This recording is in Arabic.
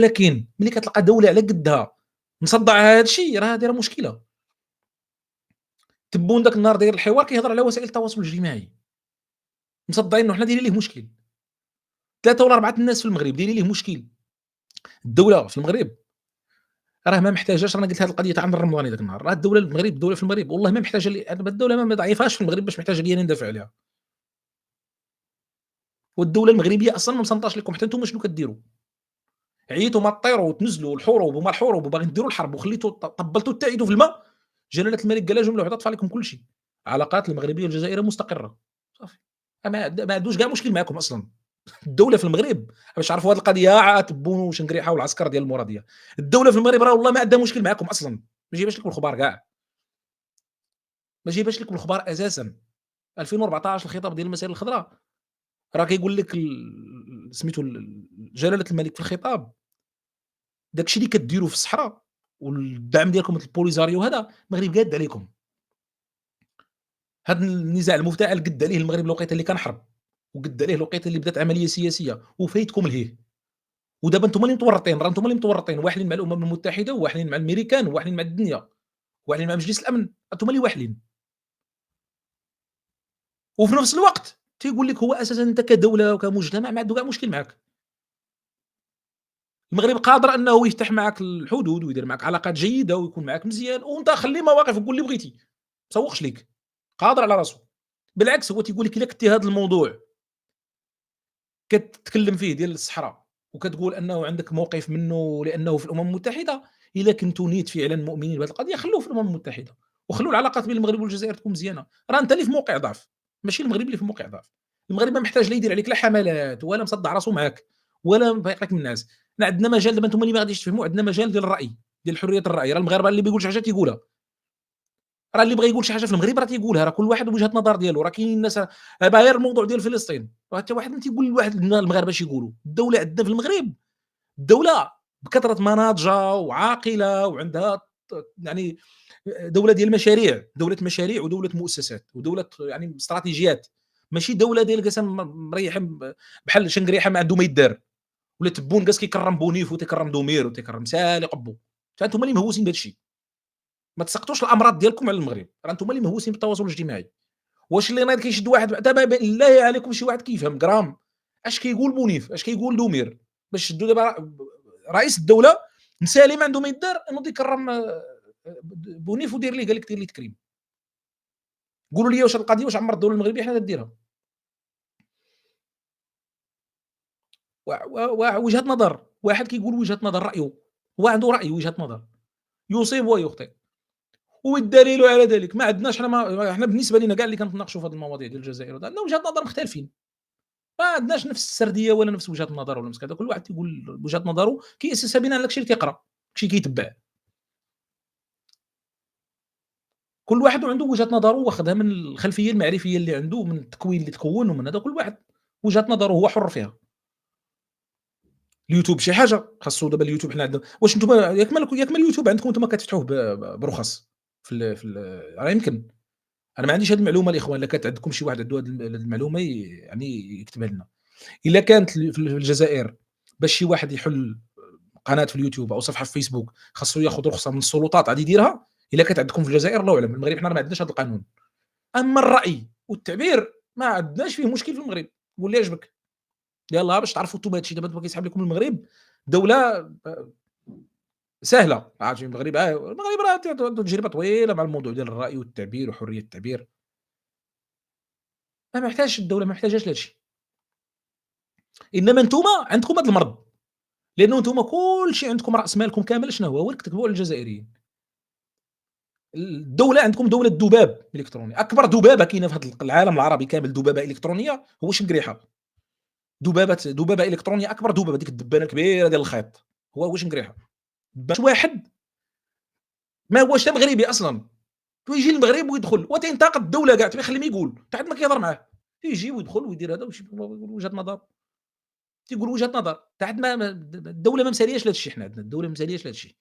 ولكن ملي كتلقى دولة على قدها مصدعة هذا الشيء راه هذه مشكلة. تبون داك النهار داير الحوار كيهضر على وسائل التواصل الاجتماعي، مصدعين إنه حنا دايرين ليه مشكل، 3 والّا 4 الناس في المغرب دايرين ليه مشكل. الدولة في المغرب راه ما محتاجاش، أنا قلت هذه القضية تاع عند الرمضاني داك النهار، راه الدولة في المغرب والله ما محتاجة أنا الدولة ما ضعيفاش في المغرب باش محتاجة لي أنا ندافع عليها، والدولة المغربية أصلًا ما مسنطاش لكم حتى نتوما شنو كديروا، عييتوا ما طيروا وتنزلوا الحروب وما الحروب وباغيين ديروا الحرب وخليتوا طبّلتوا حتى عيدوا في الماء، جلالة الملك قال لها جملة وحدة طفى عليكم كل شيء، العلاقات المغربية والجزائرية مستقرة، صافي، ما عندوش كاع مشكل معاكم أصلًا. الدولة في المغرب باش تعرفوا هذه القضية عاد تبون وشنقريحة والعسكر ديال المرادية، الدولة في المغرب راه والله ما عندها مشكل معاكم أصلًا، ما جايباش لكم الخبار كاع، ما جايباش لكم الخبار أساسًا. 2014 الخطاب ديال المسائل الخضراء راه كيقول لك سميتو جلالة الملك في الخطاب، داك الشيء اللي كديروا في الصحرا والدعم ديالكم البوليزاريو هذا المغرب قاد عليكم. هذا النزاع المفتعل قد عليه المغرب الوقيته اللي كان حرب، وقد عليه الوقيته اللي بدات عملية سياسية وفايتكم الهيه. ودابا أنتم اللي متورطين، راه أنتم اللي متورطين، واحلين مع الأمم المتحدة، وواحلين مع الأمريكان، وواحلين مع الدنيا، واحلين مع مجلس الأمن، أنتم اللي واحلين. وفي نفس الوقت تيقول لك هو أساسًا أنت كدولة وكمجتمع ما عنده كاع مشكل معاك. المغرب قادر أنه يفتح معاك الحدود ويدير معاك علاقات جيدة ويكون معاك مزيان، وأنت خلّي مواقف وقول اللي بغيتي، ما تسوقش ليك، قادر على راسو. بالعكس هو تيقول لك إلا كنتي هذا الموضوع كتتكلم فيه ديال الصحرا، وكتقول أنه عندك موقف منه لأنه في الأمم المتحدة، إلا كنتم نيت فعلًا مؤمنين بهذه القضية خلّوه في الأمم المتحدة، وخلّوا العلاقات بين المغرب والجزائر تكون مزيانة، راه أنت اللي في موقع ضعف، ماشي المغرب اللي في موقع ضعف. المغرب ما محتاج لا يدير عليك لا حملات ولا مصدّع راسو معاك، ولا مضايق لك من الناس. حنا عندنا مجال دابا أنتم اللي ما غاديش تفهموا، عندنا مجال ديال الرأي، ديال حرية الرأي، راه المغاربة اللي بيقول شي حاجة تيقولها. راه اللي بغى يقول شي حاجة في المغرب راه تيقولها، راه كل واحد ووجهة النظر ديالو، راه كاينين الناس دابا غير الموضوع ديال فلسطين، راه حتى واحد ما تيقول لواحد المغاربة اش يقولوا، الدولة عندنا في المغرب الدولة بكثرة مناضجة وعاقلة وعندها يعني دولة ديال المشاريع، دولة مشاريع ودولة مؤسسات ودولة يعني استراتيجيات، ماشي دولة ديال جالسة مريحة بحال شنقريحة ما عنده ما يدار، ولا تبون جالس كيكرم بونيف وتيكرم دومير وتيكرم سالي قبو، فانتم اللي مهووسين بهذا الشيء. ما تسقطوش الامراض ديالكم على المغرب، راه انتم اللي مهووسين بالتواصل الاجتماعي. واش اللي نايض كيشد واحد دابا بالله عليكم شي واحد كيفهم جرام اش كيقول بونيف، اش كيقول دومير، باش شدوا دابا رئيس الدولة مسالي ما عنده ما يدار نوض يكرم بونيف ودير ليه قال لك دير ليه تكريم. قولوا لي واش هاد القضية واش عمر الدولة المغربية حنا تديرها؟ وجهة نظر، واحد كيقول وجهة نظر رأيه، هو عنده رأي وجهة نظر، يصيب ويخطئ. والدليل على ذلك ما عندناش حنا بالنسبة لينا كاع اللي كنتناقشوا في هذه المواضيع ديال الجزائر عندنا وجهات نظر مختلفين. ما عندناش نفس السرديه ولا نفس وجهة النظر ولا نفس كذا، كل واحد تيقول وجهة نظره كيأسسها بناء على داك الشيء اللي كيقرا، داك الشيء كيتبع، كل واحد وعنده وجهة نظره واخدها من الخلفية المعرفية اللي عنده، من التكوين اللي تكوّن ومن هذا كل واحد وجهة نظره هو حُر فيها. اليوتيوب شي حاجة، خاصو دابا اليوتيوب حنا عندنا واش نتوما ياك ما اليوتيوب عندكم نتوما كتفتحوه برخص في راه يمكن، أنا ما عنديش هذه المعلومة الإخوان، إلا كانت عندكم شي واحد عنده هذه المعلومة يعني يكتبها لنا. إلا كانت في الجزائر باش شي واحد يحل قناة في اليوتيوب أو صفحة في فيسبوك خاصو ياخذ رخصة من السلطات غادي يديرها، إلا كانت عندكم في الجزائر الله أعلم، المغرب حنا راه ما عندناش هذا القانون. أما الرأي والتعبير ما عندناش فيه مشكل في المغرب، قول اللي عجبك، يلاه باش تعرفوا أنتم هذا الشيء دابا كيسحاب لكم المغرب دولة سهلة، عرفتي المغرب المغرب راه عنده تجربة طويلة مع الموضوع ديال الرأي والتعبير وحرية التعبير، ما محتاجش الدولة ما محتاجاش لهذا الشيء، إنما أنتم عندكم هذا المرض، لأنه أنتم كلشي عندكم رأس مالكم كامل شنو هو كتكتبوه على الجزائريين. الدولة عندكم دولة ذباب إلكتروني، أكبر ذبابة كاينة في هذا العالم العربي كامل ذبابة إلكترونية هو شنقريحة، ذبابة إلكترونية أكبر ذبابة ديك الدبانة الكبيرة ديال الخيط، هو شنقريحة، باش واحد ما هوش حتى مغربي أصلًا، ويجي للمغرب ويدخل وتينتقد الدولة كاع تيخليه ما يقول، حتى عاد ما كيهضر معاه، يجي ويدخل ويدير هذا ويقول وجهة نظر، تيقول وجهة نظر، حتى عاد الدولة ما مسالياش لهذا الشيء حنا عندنا، الدولة ما مسالياش لهذا الشيء.